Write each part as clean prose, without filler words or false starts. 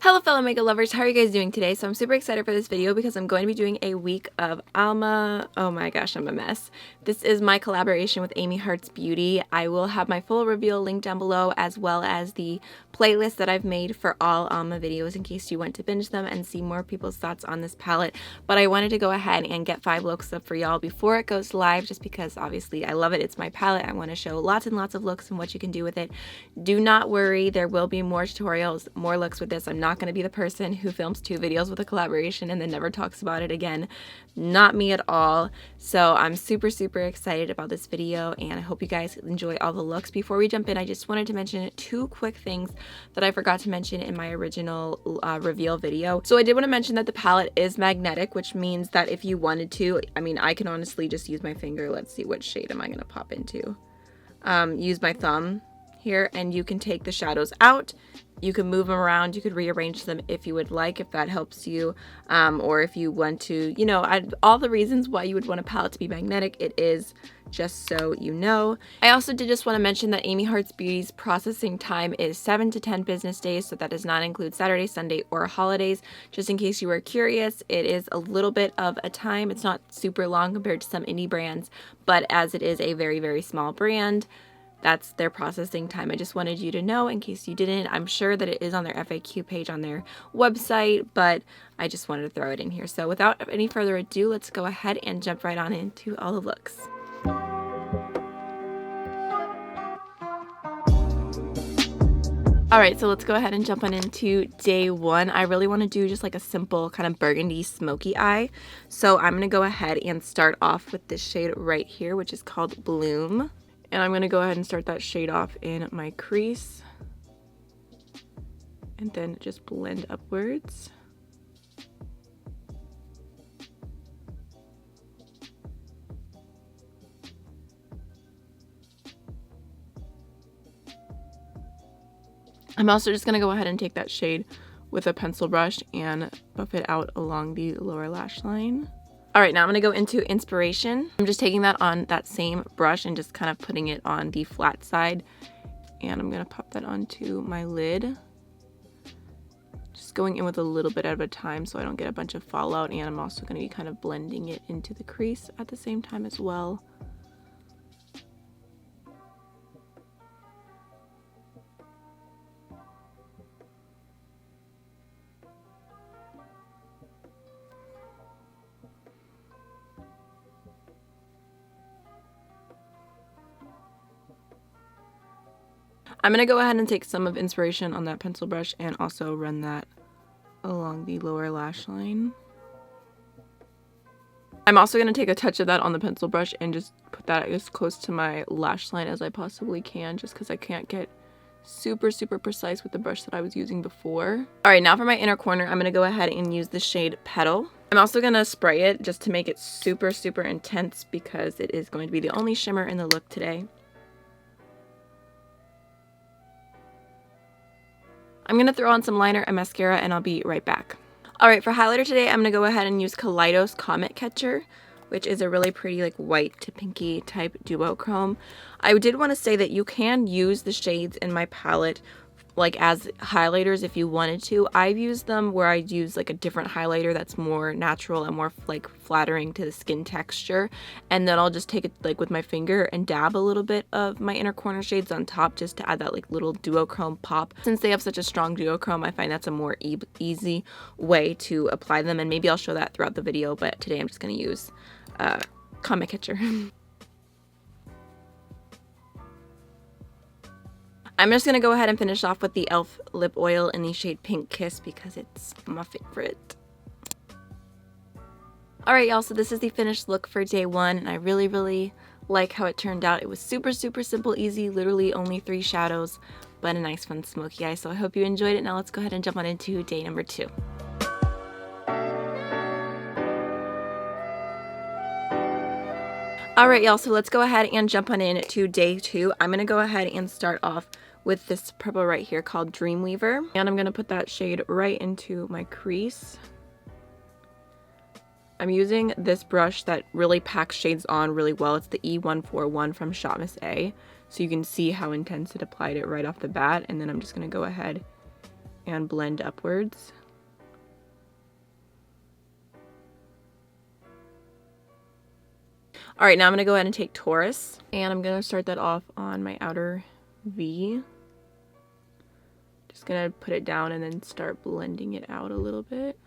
Hello fellow makeup lovers, how are you guys doing today? So I'm super excited for this video because I'm going to be doing a week of Alma. Oh my gosh, I'm a mess. This is my collaboration with Amy Hearts Beauty. I will have my full reveal linked down below, as well as the playlist that I've made for all Alma videos in case you want to binge them and see more people's thoughts on this palette. But I wanted to go ahead and get 5 looks up for y'all before it goes live, just because obviously I love it. It's my palette. I want to show lots and lots of looks and what you can do with it. Do not worry, there will be more tutorials, more looks with this. I'm not going to be the person who films 2 videos with a collaboration and then never talks about it again. Not me at all. So I'm super excited about this video, and I hope you guys enjoy all the looks. Before we jump in, I just wanted to mention 2 quick things that I forgot to mention in my original reveal video. So I did want to mention that the palette is magnetic, which means that if you wanted to, I mean, I can honestly just use my finger. Let's see, what shade am I going to pop into? Use my thumb here, and you can take the shadows out. You can move them around, you could rearrange them if you would like, if that helps you, or if you want to, you know, all the reasons why you would want a palette to be magnetic, it is, just so you know. I also did just want to mention that Amy Hearts Beauty's processing time is 7 to 10 business days, so that does not include Saturday, Sunday, or holidays. Just in case you were curious, it is a little bit of a time. It's not super long compared to some indie brands, but as it is a very small brand, that's their processing time. I just wanted you to know in case you didn't. I'm sure that it is on their FAQ page on their website, but I just wanted to throw it in here. So without any further ado, let's go ahead and jump right on into all the looks. Alright, so let's go ahead and jump on into day 1. I really want to do just like a simple kind of burgundy smoky eye. So I'm going to go ahead and start off with this shade right here, which is called Bloom. And I'm going to go ahead and start that shade off in my crease. And then just blend upwards. I'm also just going to go ahead and take that shade with a pencil brush and buff it out along the lower lash line. Alright, now I'm going to go into Inspiration. I'm just taking that on that same brush and just kind of putting it on the flat side. And I'm going to pop that onto my lid. Just going in with a little bit at a time so I don't get a bunch of fallout. And I'm also going to be kind of blending it into the crease at the same time as well. I'm going to go ahead and take some of Inspiration on that pencil brush and also run that along the lower lash line. I'm also going to take a touch of that on the pencil brush and just put that as close to my lash line as I possibly can, just because I can't get super precise with the brush that I was using before. Alright, now for my inner corner, I'm going to go ahead and use the shade Petal. I'm also going to spray it just to make it super intense, because it is going to be the only shimmer in the look today. I'm going to throw on some liner and mascara, and I'll be right back. Alright, for highlighter today, I'm going to go ahead and use Kaleidos Comet Catcher, which is a really pretty like white to pinky type duochrome. I did want to say that you can use the shades in my palette like as highlighters if you wanted to. I've used them where I use like a different highlighter that's more natural and more like flattering to the skin texture, and then I'll just take it like with my finger and dab a little bit of my inner corner shades on top just to add that like little duochrome pop. Since they have such a strong duochrome, I find that's a more easy way to apply them, and maybe I'll show that throughout the video, but today I'm just going to use Comet Catcher. I'm just going to go ahead and finish off with the e.l.f. lip oil in the shade Pink Kiss because it's my favorite. Alright y'all, so this is the finished look for day 1, and I really like how it turned out. It was super simple, easy, literally only 3 shadows, but a nice fun smoky eye. So I hope you enjoyed it. Now let's go ahead and jump on into day number 2. Alright y'all, so let's go ahead and jump on into day 2. I'm going to go ahead and start off with this purple right here called Dreamweaver, and I'm going to put that shade right into my crease. I'm using this brush that really packs shades on really well. It's the E141 from Shop Miss A, so you can see how intense it applied it right off the bat. And then I'm just going to go ahead and blend upwards. Alright, now I'm going to go ahead and take Taurus, and I'm going to start that off on my outer V. Just going to put it down and then start blending it out a little bit.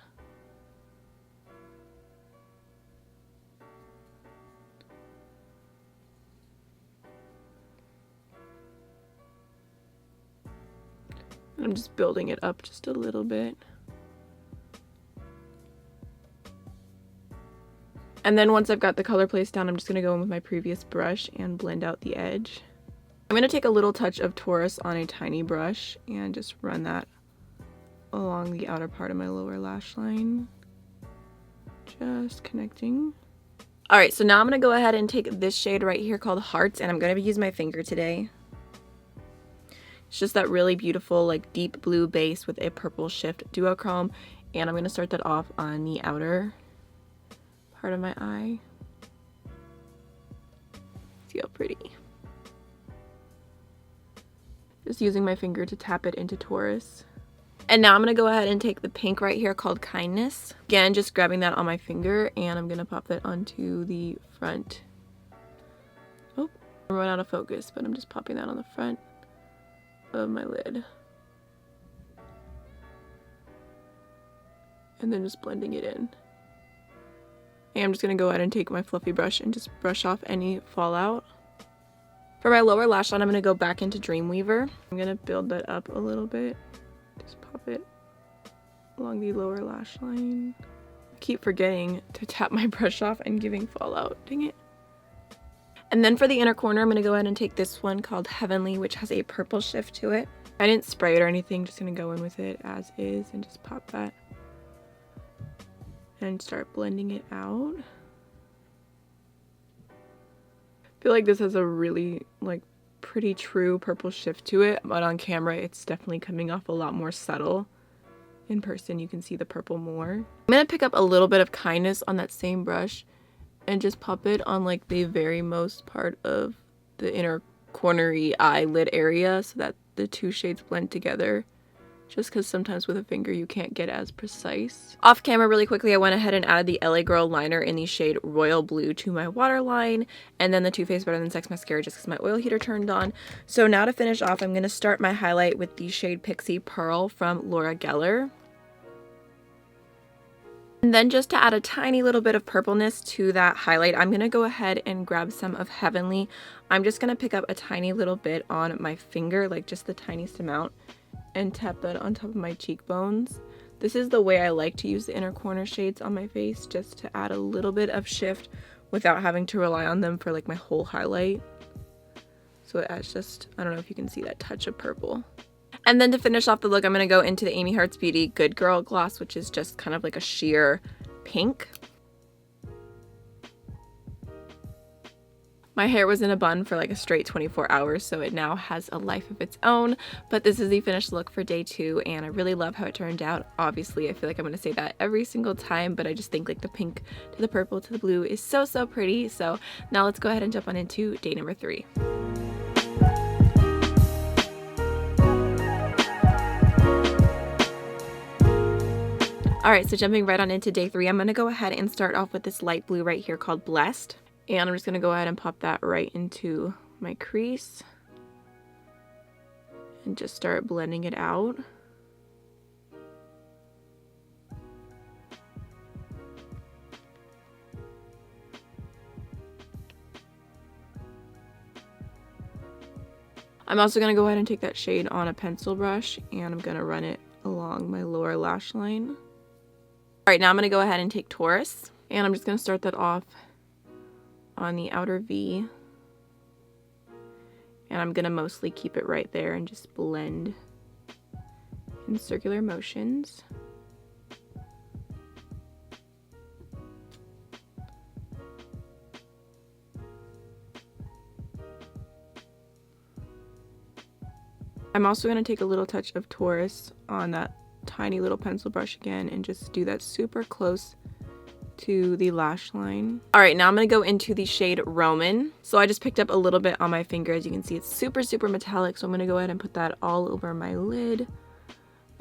I'm just building it up just a little bit. And then once I've got the color placed down, I'm just going to go in with my previous brush and blend out the edge. I'm going to take a little touch of Taurus on a tiny brush and just run that along the outer part of my lower lash line. Just connecting. Alright, so now I'm going to go ahead and take this shade right here called Hearts, and I'm going to be using my finger today. It's just that really beautiful, like, deep blue base with a purple shift duochrome, and I'm going to start that off on the outer part of my eye. See how pretty. Just using my finger to tap it into Taurus. And now I'm going to go ahead and take the pink right here called Kindness. Again, just grabbing that on my finger, and I'm going to pop that onto the front. Oh, I run out of focus, but I'm just popping that on the front of my lid. And then just blending it in. And I'm just going to go ahead and take my fluffy brush and just brush off any fallout. For my lower lash line, I'm going to go back into Dreamweaver. I'm going to build that up a little bit. Just pop it along the lower lash line. I keep forgetting to tap my brush off and giving fallout. Dang it. And then for the inner corner, I'm going to go ahead and take this one called Heavenly, which has a purple shift to it. I didn't spray it or anything, just going to go in with it as is and just pop that. And start blending it out. I feel like this has a really, like, pretty true purple shift to it, but on camera it's definitely coming off a lot more subtle. In person you can see the purple more. I'm gonna pick up a little bit of Kindness on that same brush and just pop it on, like, the very most part of the inner cornery eyelid area so that the two shades blend together. Just because sometimes with a finger you can't get as precise. Off camera really quickly, I went ahead and added the LA Girl liner in the shade Royal Blue to my waterline, and then the Too Faced Better Than Sex mascara just because my oil heater turned on. So now to finish off, I'm going to start my highlight with the shade Pixie Pearl from Laura Geller. And then just to add a tiny little bit of purpleness to that highlight, I'm going to go ahead and grab some of Heavenly. I'm just going to pick up a tiny little bit on my finger, like just the tiniest amount, and tap that on top of my cheekbones. This is the way I like to use the inner corner shades on my face, just to add a little bit of shift without having to rely on them for, like, my whole highlight. So it adds just, I don't know if you can see that touch of purple. And then to finish off the look, I'm going to go into the Amy Hearts Beauty Good Girl gloss, which is just kind of like a sheer pink. My hair was in a bun for like a straight 24 hours, so it now has a life of its own. But this is the finished look for day 2, and I really love how it turned out. Obviously, I feel like I'm going to say that every single time, but I just think, like, the pink to the purple to the blue is so, so pretty. So now let's go ahead and jump on into day number 3. Alright, so jumping right on into day 3, I'm going to go ahead and start off with this light blue right here called Blessed. And I'm just going to go ahead and pop that right into my crease and just start blending it out. I'm also going to go ahead and take that shade on a pencil brush, and I'm going to run it along my lower lash line. Alright, now I'm going to go ahead and take Taurus, and I'm just going to start that off on the outer V, and I'm going to mostly keep it right there and just blend in circular motions. I'm also going to take a little touch of Taurus on that tiny little pencil brush again and just do that super close to the lash line. Alright, now I'm going to go into the shade Roman. So I just picked up a little bit on my finger. As you can see, it's super, super metallic, so I'm going to go ahead and put that all over my lid.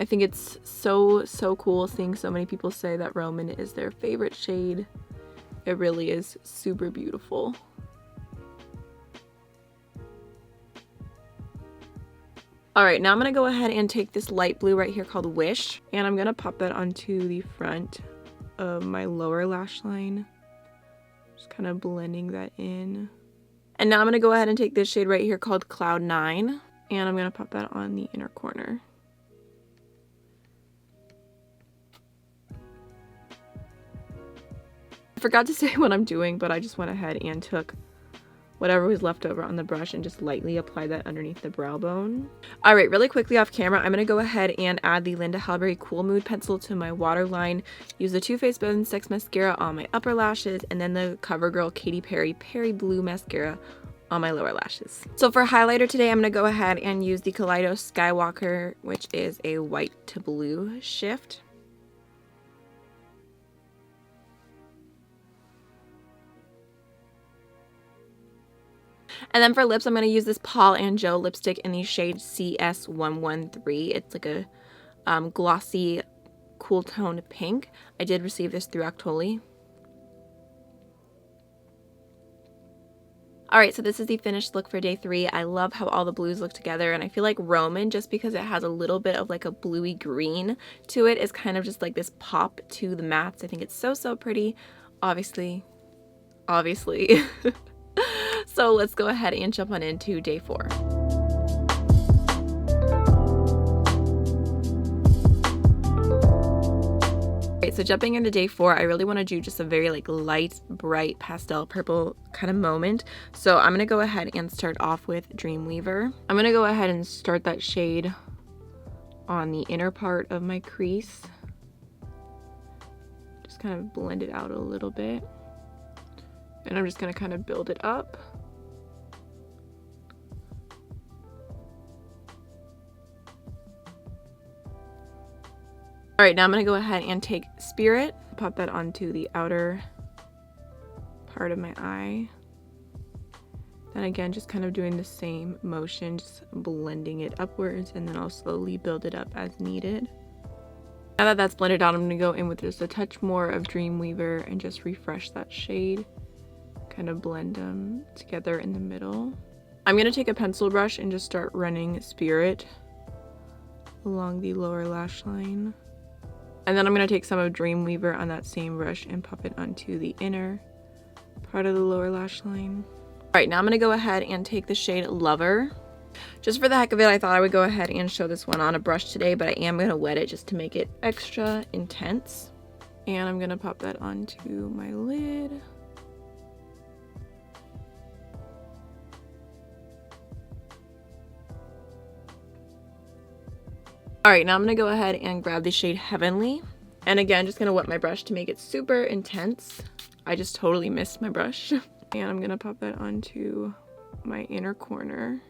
I think it's so cool seeing so many people say that Roman is their favorite shade. It really is super beautiful. Alright, now I'm going to go ahead and take this light blue right here called Wish, and I'm going to pop that onto the front of my lower lash line. Just kind of blending that in. And now I'm going to go ahead and take this shade right here called Cloud 9, and I'm going to pop that on the inner corner. I forgot to say what I'm doing, but I just went ahead and took whatever was left over on the brush and just lightly apply that underneath the brow bone. Alright, really quickly off camera, I'm going to go ahead and add the Linda Halberry Cool Mood pencil to my waterline, use the Too Faced Bone Sex mascara on my upper lashes, and then the CoverGirl Katy Perry Blue mascara on my lower lashes. So for highlighter today, I'm going to go ahead and use the Kaleido Skywalker, which is a white to blue shift. And then for lips, I'm going to use this Paul and Joe lipstick in the shade CS113. It's like a glossy, cool toned pink. I did receive this through Octoly. Alright, so this is the finished look for day 3. I love how all the blues look together, and I feel like Roman, just because it has a little bit of like a bluey green to it, is kind of just like this pop to the mattes. I think it's so pretty. Obviously. So let's go ahead and jump on into day 4. Alright, so jumping into day 4, I really want to do just a very like light, bright pastel purple kind of moment. So I'm going to go ahead and start off with Dreamweaver. I'm going to go ahead and start that shade on the inner part of my crease. Just kind of blend it out a little bit. And I'm just going to kind of build it up. Alright, now I'm going to go ahead and take Spirit, pop that onto the outer part of my eye. Then again, just kind of doing the same motion, just blending it upwards, and then I'll slowly build it up as needed. Now that that's blended out, I'm going to go in with just a touch more of Dreamweaver and just refresh that shade. Kind of blend them together in the middle. I'm going to take a pencil brush and just start running Spirit along the lower lash line. And then I'm going to take some of Dreamweaver on that same brush and pop it onto the inner part of the lower lash line. Alright, now I'm going to go ahead and take the shade Lover. Just for the heck of it, I thought I would go ahead and show this one on a brush today, but I am going to wet it just to make it extra intense. And I'm going to pop that onto my lid. Alright, now I'm going to go ahead and grab the shade Heavenly. And again, just going to wet my brush to make it super intense. I just totally missed my brush. And I'm going to pop that onto my inner corner.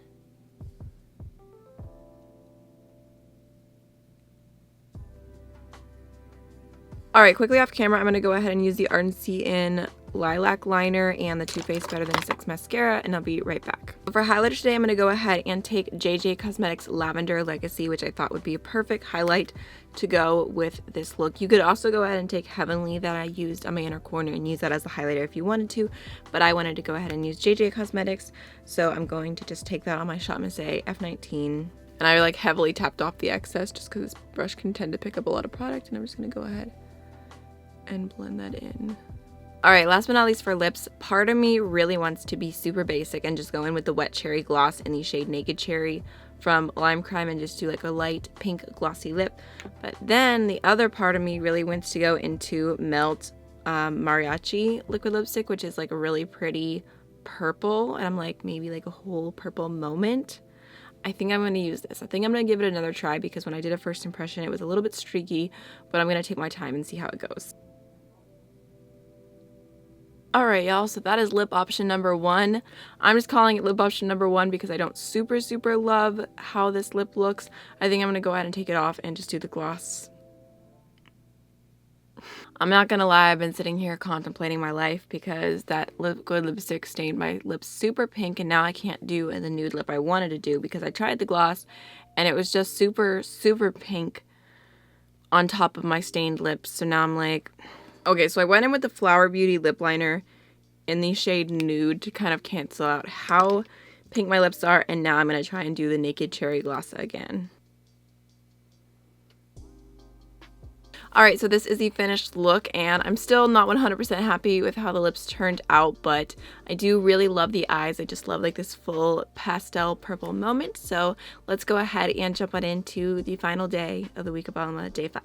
Alright, quickly off camera, I'm going to go ahead and use the Ardency Inn Lilac Liner and the Too Faced Better Than Sex Mascara, and I'll be right back. For highlighter today, I'm going to go ahead and take JJ Cosmetics Lavender Legacy, which I thought would be a perfect highlight to go with this look. You could also go ahead and take Heavenly that I used on my inner corner and use that as a highlighter if you wanted to, but I wanted to go ahead and use JJ Cosmetics, so I'm going to just take that on my Shot Miss A F19. And I like heavily tapped off the excess just because this brush can tend to pick up a lot of product, and I'm just going to go ahead and blend that in. Alright, last but not least for lips, part of me really wants to be super basic and just go in with the Wet Cherry Gloss in the shade Naked Cherry from Lime Crime and just do like a light pink glossy lip. But then the other part of me really wants to go into Melt Mariachi liquid lipstick, which is like a really pretty purple, and I'm like maybe like a whole purple moment. I think I'm going to use this. I think I'm going to give it another try because when I did a first impression it was a little bit streaky, but I'm going to take my time and see how it goes. Alright y'all, so that is lip option number 1. I'm just calling it lip option number 1 because I don't super love how this lip looks. I think I'm going to go ahead and take it off and just do the gloss. I'm not going to lie, I've been sitting here contemplating my life because that liquid lipstick stained my lips super pink, and now I can't do the nude lip I wanted to do because I tried the gloss and it was just super pink. on top of my stained lips. So now I'm like, okay, so I went in with the Flower Beauty lip liner in the shade Nude to kind of cancel out how pink my lips are, and now I'm going to try and do the Naked Cherry Gloss again. Alright, so this is the finished look, and I'm still not 100% happy with how the lips turned out, but I do really love the eyes. I just love like this full pastel purple moment. So let's go ahead and jump on into the final day of the week of Alma, day 5.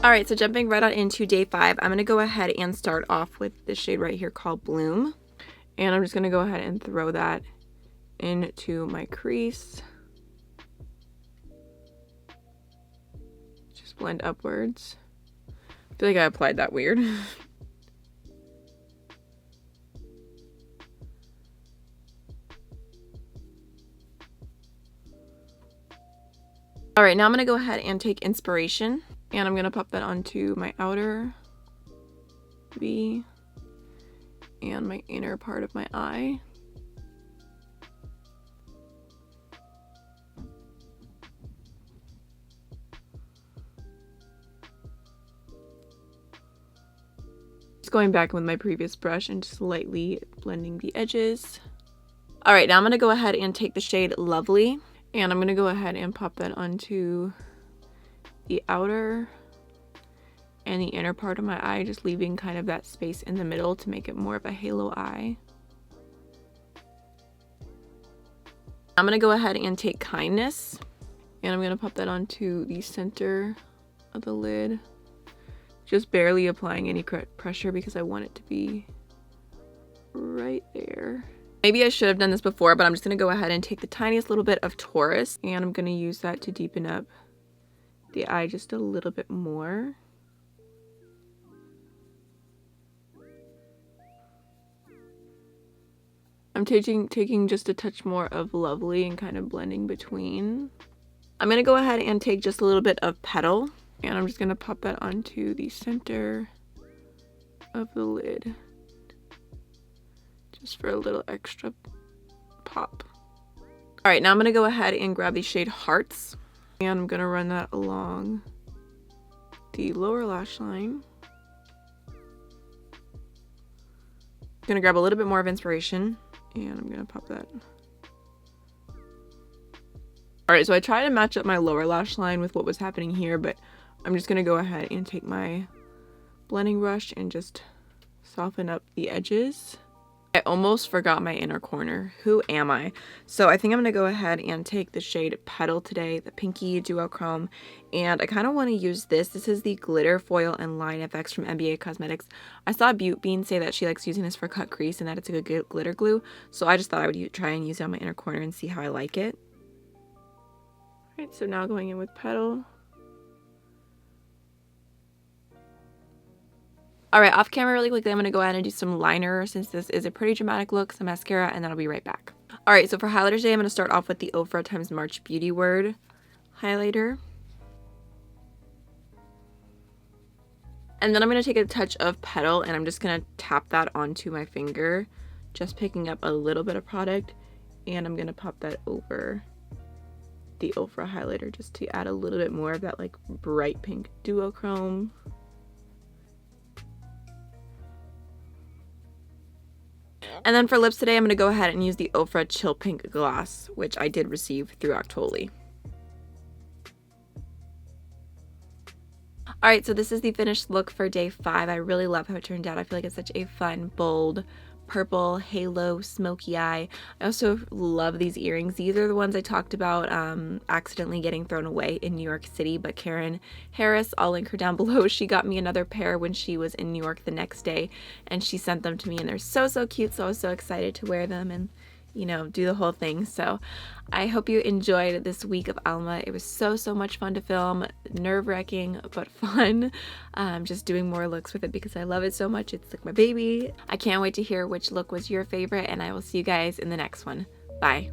Alright, so jumping right on into day 5, I'm going to go ahead and start off with this shade right here called Bloom. And I'm just going to go ahead and throw that into my crease. Just blend upwards. I feel like I applied that weird. Alright, now I'm going to go ahead and take Inspiration. And I'm going to pop that onto my outer V and my inner part of my eye. Just going back with my previous brush and just lightly blending the edges. Alright, now I'm going to go ahead and take the shade Lovely, and I'm going to go ahead and pop that onto the outer and the inner part of my eye, just leaving kind of that space in the middle to make it more of a halo eye. I'm gonna go ahead and take Kindness, and I'm gonna pop that onto the center of the lid, just barely applying any pressure because I want it to be right there. Maybe I should have done this before, but I'm just gonna go ahead and take the tiniest little bit of Taurus, and I'm gonna use that to deepen up the eye just a little bit more. I'm taking just a touch more of Lovely and kind of blending between. I'm going to go ahead and take just a little bit of Petal, and I'm just going to pop that onto the center of the lid, just for a little extra pop. Alright, now I'm going to go ahead and grab the shade Hearts, and I'm going to run that along the lower lash line. I'm going to grab a little bit more of Inspiration, and I'm gonna pop that. Alright, so I try to match up my lower lash line with what was happening here, but I'm just gonna go ahead and take my blending brush and just soften up the edges. I almost forgot my inner corner. Who am I? So I think I'm going to go ahead and take the shade Petal today, the Pinky Duochrome, and I kind of want to use this. This is the Glitter Foil and Line FX from NBA Cosmetics. I saw Butte Bean say that she likes using this for cut crease and that it's a good glitter glue, so I just thought I would try and use it on my inner corner and see how I like it. Alright, so now going in with Petal. Alright, off camera really quickly, I'm going to go ahead and do some liner since this is a pretty dramatic look, some mascara, and then I'll be right back. Alright, so for highlighter today, I'm going to start off with the Ofra x Marchbeautyword Highlighter. And then I'm going to take a touch of Petal, and I'm just going to tap that onto my finger, just picking up a little bit of product, and I'm going to pop that over the Ofra highlighter just to add a little bit more of that like bright pink duochrome. And then for lips today, I'm going to go ahead and use the Ofra Chill Pink Gloss, which I did receive through Octoly. Alright, so this is the finished look for day 5. I really love how it turned out. I feel like it's such a fun, bold, purple, halo, smoky eye. I also love these earrings. These are the ones I talked about accidentally getting thrown away in New York City, but Karen Harris, I'll link her down below, she got me another pair when she was in New York the next day, and she sent them to me, and they're so cute, so I was so excited to wear them and, you know, do the whole thing. So I hope you enjoyed this week of Alma. It was so much fun to film, nerve-wracking but fun. Just doing more looks with it because I love it so much. It's like my baby. I can't wait to hear which look was your favorite, and I will see you guys in the next one. Bye.